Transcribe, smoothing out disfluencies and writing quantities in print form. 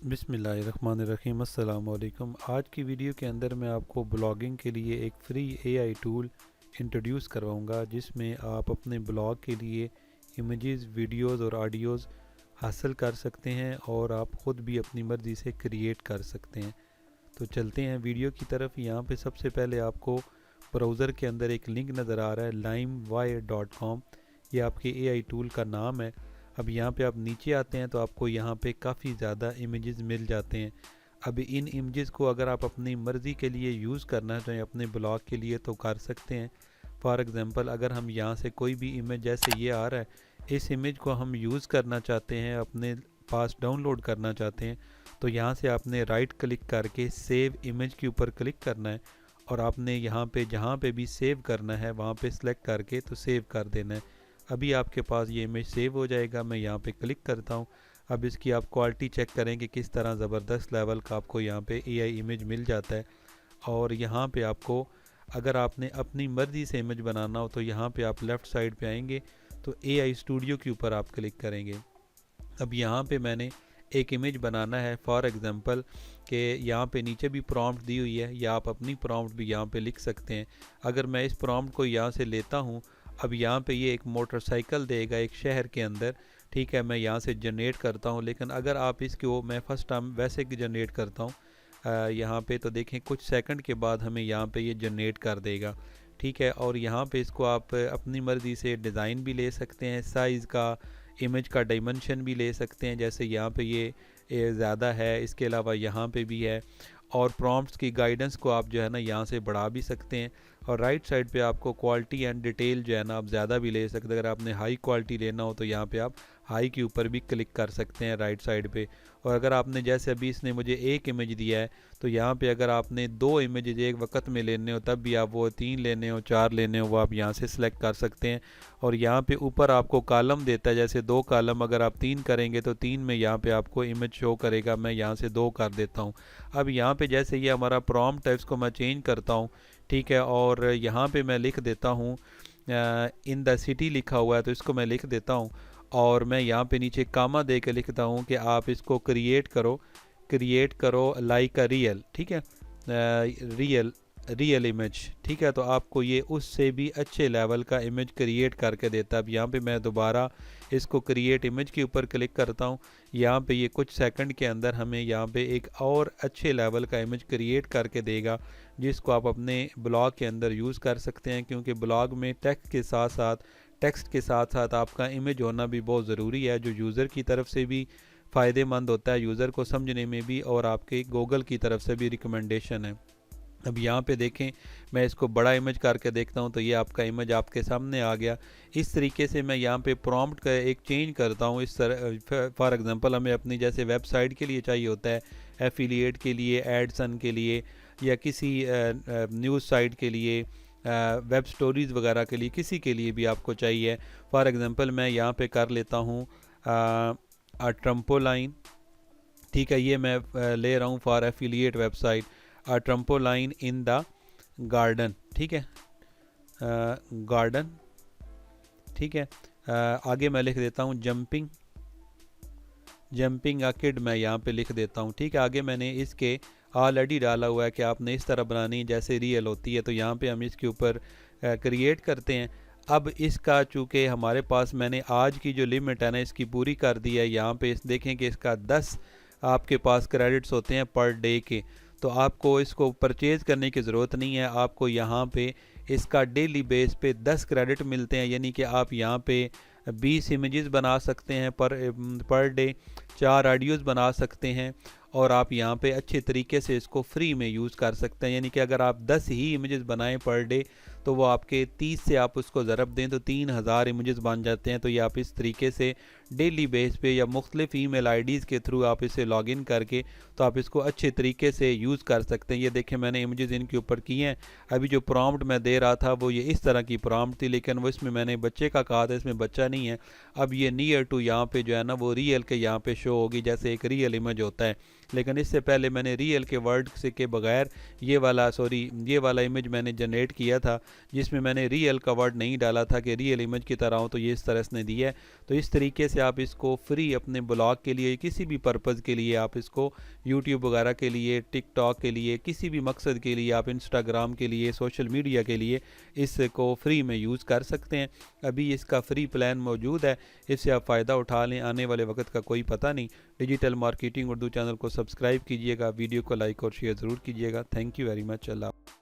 बिस्मिल्लाहिर्रहमानिर्रहीम। अस्सलाम वालेकुम। आज की वीडियो के अंदर मैं आपको ब्लॉगिंग के लिए एक फ्री एआई टूल इंट्रोड्यूस करवाऊंगा, जिसमें आप अपने ब्लॉग के लिए इमेजेस, वीडियोस और ऑडियोज़ हासिल कर सकते हैं और आप ख़ुद भी अपनी मर्ज़ी से क्रिएट कर सकते हैं। तो चलते हैं वीडियो की तरफ। यहाँ पे सबसे पहले आपको ब्राउज़र के अंदर एक लिंक नज़र आ रहा है limewire.com। ये आपके एआई टूल का नाम है। अब यहाँ पे आप नीचे आते हैं तो आपको यहाँ पे काफ़ी ज़्यादा इमेजेस मिल जाते हैं। अब इन इमेजेस को अगर आप अपनी मर्ज़ी के लिए यूज़ करना चाहें अपने ब्लॉग के लिए तो कर सकते हैं। फॉर एग्ज़ाम्पल, अगर हम यहाँ से कोई भी इमेज, जैसे ये आ रहा है, इस इमेज को हम यूज़ करना चाहते हैं, अपने पास डाउनलोड करना चाहते हैं, तो यहाँ से आपने राइट क्लिक करके सेव इमेज के ऊपर क्लिक करना है और आपने यहाँ पे जहाँ पे भी सेव करना है वहाँ पे सिलेक्ट करके तो सेव कर देना है। अभी आपके पास ये इमेज सेव हो जाएगा। मैं यहाँ पे क्लिक करता हूँ। अब इसकी आप क्वालिटी चेक करें कि किस तरह ज़बरदस्त लेवल का आपको यहाँ पे एआई इमेज मिल जाता है। और यहाँ पे आपको, अगर आपने अपनी मर्ज़ी से इमेज बनाना हो तो यहाँ पे आप लेफ़्ट साइड पे आएंगे तो एआई स्टूडियो के ऊपर आप क्लिक करेंगे। अब यहाँ पे मैंने एक इमेज बनाना है, फॉर एग्ज़ाम्पल कि यहाँ पे नीचे भी प्रॉम्प्ट दी हुई है, या आप अपनी प्रॉम्प्ट भी यहाँ पे लिख सकते हैं। अगर मैं इस प्रॉम्प्ट को यहाँ से लेता हूँ, अब यहाँ पे ये एक मोटरसाइकिल देगा एक शहर के अंदर, ठीक है, मैं यहाँ से जनरेट करता हूँ। लेकिन अगर आप इसको, मैं फ़र्स्ट टाइम वैसे जनरेट करता हूँ यहाँ पे, तो देखें कुछ सेकंड के बाद हमें यहाँ पे ये जनरेट कर देगा, ठीक है। और यहाँ पे इसको आप अपनी मर्ज़ी से डिज़ाइन भी ले सकते हैं, साइज़ का, इमेज का डायमेंशन भी ले सकते हैं। जैसे यहाँ पे ये ज़्यादा है, इसके अलावा यहाँ पे भी है। और प्रॉम्प्ट्स की गाइडेंस को आप जो है ना यहाँ से बढ़ा भी सकते हैं। और राइट साइड पे आपको क्वालिटी एंड डिटेल जो है ना आप ज़्यादा भी ले सकते हैं। अगर आपने हाई क्वालिटी लेना हो तो यहाँ पे आप हाई के ऊपर भी क्लिक कर सकते हैं राइट साइड पे। और अगर आपने, जैसे अभी इसने मुझे एक इमेज दिया है, तो यहाँ पे अगर आपने 2 इमेजेज एक वक्त में लेने हो, तब भी आप वो 3 लेने हो, 4 लेने हो, वो आप यहाँ से सिलेक्ट कर सकते हैं। और यहाँ पे ऊपर आपको कॉलम देता है, जैसे 2 कॉलम, अगर आप 3 करेंगे तो 3 में यहाँ पे आपको इमेज शो करेगा। मैं यहाँ से 2 कर देता हूँ। अब यहाँ पे जैसे ये हमारा प्रॉम्प्ट है, इसको मैं चेंज करता हूँ, ठीक है। और यहाँ पे मैं लिख देता हूँ इन द सिटी लिखा हुआ है, तो इसको मैं लिख देता हूँ। और मैं यहाँ पे नीचे कामा दे के लिखता हूँ कि आप इसको क्रिएट करो लाइक अ रियल, ठीक है, रियल इमेज, ठीक है। तो आपको ये उससे भी अच्छे लेवल का इमेज क्रिएट करके देता है। अब यहाँ पे मैं दोबारा इसको क्रिएट इमेज के ऊपर क्लिक करता हूँ। यहाँ पे ये कुछ सेकंड के अंदर हमें यहाँ पे एक और अच्छे लेवल का इमेज क्रिएट करके देगा, जिसको आप अपने ब्लॉग के अंदर यूज़ कर सकते हैं। क्योंकि ब्लॉग में टेक्स्ट के साथ साथ आपका इमेज होना भी बहुत ज़रूरी है, जो यूज़र की तरफ से भी फ़ायदेमंद होता है, यूज़र को समझने में भी, और आपके गूगल की तरफ से भी रिकमेंडेशन है। अब यहाँ पे देखें, मैं इसको बड़ा इमेज करके देखता हूँ तो ये आपका इमेज आपके सामने आ गया। इस तरीके से मैं यहाँ पे प्रॉम्प्ट का एक चेंज करता हूँ। इस तरह फॉर एग्जांपल हमें अपनी जैसे वेबसाइट के लिए चाहिए होता है, एफिलिएट के लिए, एडसन के लिए, या किसी न्यूज़ साइट के लिए, वेब स्टोरीज़ वगैरह के लिए, किसी के लिए भी आपको चाहिए। फॉर एग्ज़ाम्पल मैं यहाँ पे कर लेता हूँ ट्रम्पोलाइन, ठीक है, ये मैं ले रहा हूँ for affiliate website, trampoline in the garden, ठीक है, गार्डन, ठीक है। आगे मैं लिख देता हूँ जंपिंग अ किड, मैं यहाँ पे लिख देता हूँ, ठीक है। आगे मैंने इसके ऑलरेडी डाला हुआ है कि आपने इस तरह बनानी जैसे रियल होती है, तो यहाँ पे हम इसके ऊपर क्रिएट करते हैं। अब इसका चूँकि हमारे पास, मैंने आज की जो लिमिट है ना इसकी पूरी कर दी है। यहाँ पे इस देखें कि इसका 10 आपके पास क्रेडिट्स होते हैं पर डे के, तो आपको इसको परचेज़ करने की ज़रूरत नहीं है। आपको यहाँ पे इसका डेली बेस पे 10 क्रेडिट मिलते हैं, यानी कि आप यहाँ पे 20 इमेजेस बना सकते हैं पर डे, 4 ऑडियोज़ बना सकते हैं, और आप यहाँ पे अच्छे तरीके से इसको फ्री में यूज़ कर सकते हैं। यानी कि अगर आप 10 ही इमेजेस बनाएं पर डे, तो वो आपके 30 से आप उसको ज़रब दें तो 3000 इमेजेस बन जाते हैं। तो ये आप इस तरीके से डेली बेस पे या मुख्तलिफ ईमेल आईडीज़ के थ्रू आप इसे लॉगिन करके तो आप इसको अच्छे तरीके से यूज़ कर सकते हैं। ये देखें, मैंने इमेजेस इनके ऊपर किए हैं। अभी जो प्रॉम्प्ट मैं दे रहा था वो ये इस तरह की प्रॉम्प्ट थी, लेकिन वो इसमें मैंने बच्चे का कहा था, इसमें बच्चा नहीं है। अब ये नियर टू यहाँ पे जो है ना वो रियल के यहाँ पे शो होगी, जैसे एक रियल इमेज होता है। लेकिन इससे पहले मैंने रियल के वर्ड से के बगैर ये वाला इमेज मैंने जनरेट किया था, जिसमें मैंने रियल का वर्ड नहीं डाला था कि रियल इमेज की तरह हो, तो ये इस तरह से दिया है। तो इस तरीके से आप इसको फ्री अपने ब्लॉग के लिए, किसी भी पर्पज़ के लिए, आप इसको यूट्यूब वगैरह के लिए, टिकटॉक के लिए, किसी भी मकसद के लिए, आप इंस्टाग्राम के लिए, सोशल मीडिया के लिए इसको फ्री में यूज़ कर सकते हैं। अभी इसका फ्री प्लान मौजूद है, इससे आप फ़ायदा उठा लें, आने वाले वक्त का कोई पता नहीं। डिजिटल मार्केटिंग उर्दू चैनल को सब्सक्राइब कीजिएगा, वीडियो को लाइक और शेयर ज़रूर कीजिएगा। Thank you very much. Allah.